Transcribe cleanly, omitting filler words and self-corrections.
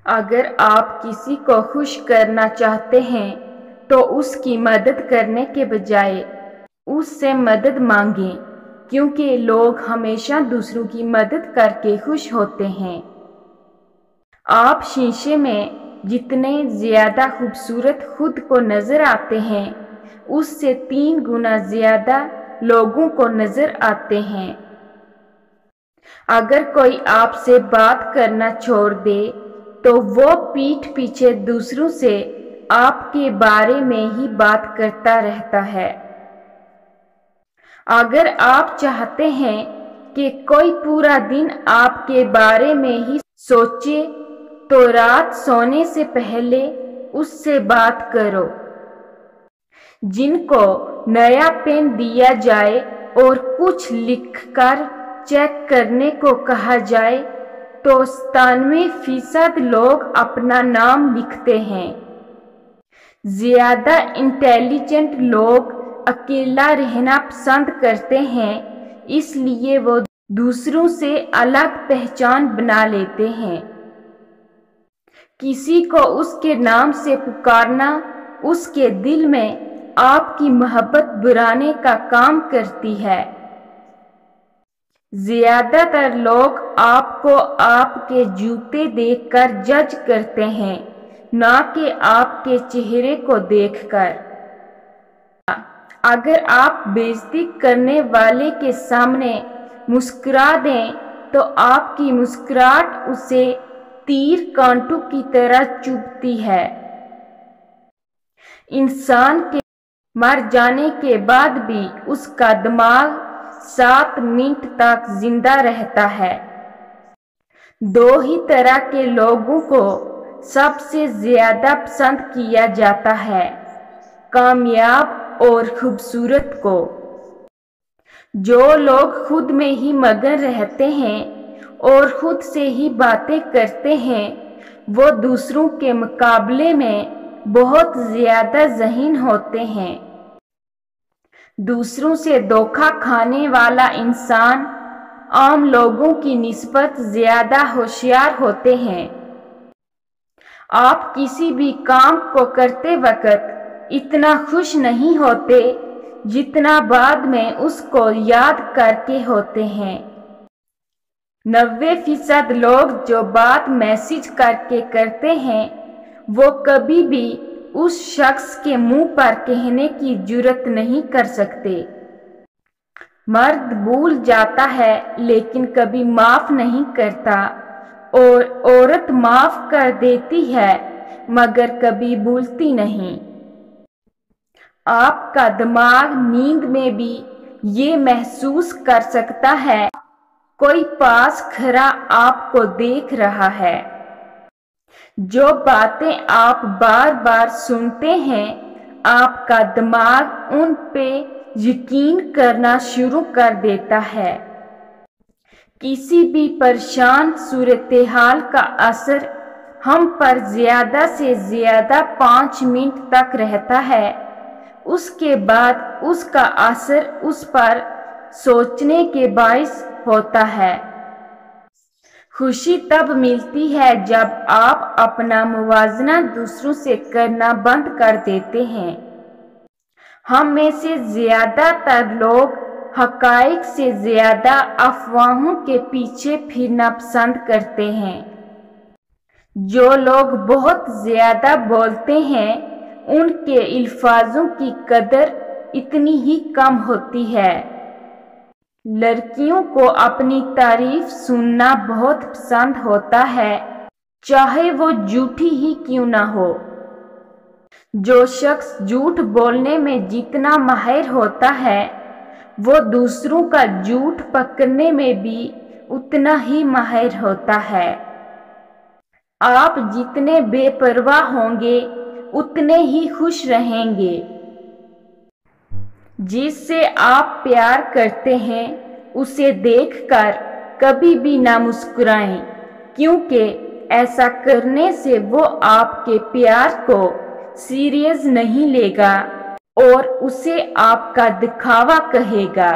اگر آپ کسی کو خوش کرنا چاہتے ہیں تو اس کی مدد کرنے کے بجائے اس سے مدد مانگیں، کیونکہ لوگ ہمیشہ دوسروں کی مدد کر کے خوش ہوتے ہیں۔ آپ شیشے میں جتنے زیادہ خوبصورت خود کو نظر آتے ہیں، اس سے 3 گنا زیادہ لوگوں کو نظر آتے ہیں۔ اگر کوئی آپ سے بات کرنا چھوڑ دے تو وہ پیٹھ پیچھے دوسروں سے آپ کے بارے میں ہی بات کرتا رہتا ہے۔ اگر آپ چاہتے ہیں کہ کوئی پورا دن آپ کے بارے میں ہی سوچے تو رات سونے سے پہلے اس سے بات کرو۔ جن کو نیا پین دیا جائے اور کچھ لکھ کر چیک کرنے کو کہا جائے تو 97% لوگ اپنا نام لکھتے ہیں۔ زیادہ انٹیلیجنٹ لوگ اکیلا رہنا پسند کرتے ہیں، اس لیے وہ دوسروں سے الگ پہچان بنا لیتے ہیں۔ کسی کو اس کے نام سے پکارنا اس کے دل میں آپ کی محبت بڑھانے کا کام کرتی ہے۔ زیادہ تر لوگ آپ کو آپ کے جوتے دیکھ کر جج کرتے ہیں، نہ کہ آپ کے چہرے کو دیکھ کر۔ اگر آپ بے عزتی کرنے والے کے سامنے مسکرا دیں تو آپ کی مسکراہٹ اسے تیر کانٹوں کی طرح چبھتی ہے۔ انسان کے مر جانے کے بعد بھی اس کا دماغ 7 منٹ تک زندہ رہتا ہے۔ 2 ہی طرح کے لوگوں کو سب سے زیادہ پسند کیا جاتا ہے، کامیاب اور خوبصورت کو۔ جو لوگ خود میں ہی مگن رہتے ہیں اور خود سے ہی باتیں کرتے ہیں، وہ دوسروں کے مقابلے میں بہت زیادہ ذہین ہوتے ہیں۔ دوسروں سے دھوکہ کھانے والا انسان عام لوگوں کی نسبت زیادہ ہوشیار ہوتے ہیں۔ آپ کسی بھی کام کو کرتے وقت اتنا خوش نہیں ہوتے جتنا بعد میں اس کو یاد کر کے ہوتے ہیں۔ 90% لوگ جو بات میسج کر کے کرتے ہیں وہ کبھی بھی اس شخص کے منہ پر کہنے کی جرات نہیں کر سکتے۔ مرد بھول جاتا ہے لیکن کبھی معاف نہیں کرتا، اور عورت معاف کر دیتی ہے مگر کبھی بھولتی نہیں۔ آپ کا دماغ نیند میں بھی یہ محسوس کر سکتا ہے کوئی پاس کھڑا آپ کو دیکھ رہا ہے۔ جو باتیں آپ بار بار سنتے ہیں، آپ کا دماغ ان پہ یقین کرنا شروع کر دیتا ہے۔ کسی بھی پریشان صورتحال کا اثر ہم پر زیادہ سے زیادہ 5 منٹ تک رہتا ہے، اس کے بعد اس کا اثر اس پر سوچنے کے باعث ہوتا ہے۔ خوشی تب ملتی ہے جب آپ اپنا موازنہ دوسروں سے کرنا بند کر دیتے ہیں۔ ہم میں سے زیادہ تر لوگ حقائق سے زیادہ افواہوں کے پیچھے پھرنا پسند کرتے ہیں۔ جو لوگ بہت زیادہ بولتے ہیں ان کے الفاظوں کی قدر اتنی ہی کم ہوتی ہے۔ لڑکیوں کو اپنی تعریف سننا بہت پسند ہوتا ہے، چاہے وہ جھوٹی ہی کیوں نہ ہو۔ جو شخص جھوٹ بولنے میں جتنا ماہر ہوتا ہے وہ دوسروں کا جھوٹ پکڑنے میں بھی اتنا ہی ماہر ہوتا ہے۔ آپ جتنے بے پرواہ ہوں گے اتنے ہی خوش رہیں گے۔ جس سے آپ پیار کرتے ہیں اسے دیکھ کر کبھی بھی نہ مسکرائیں، کیونکہ ایسا کرنے سے وہ آپ کے پیار کو سیریس نہیں لے گا اور اسے آپ کا دکھاوا کہے گا۔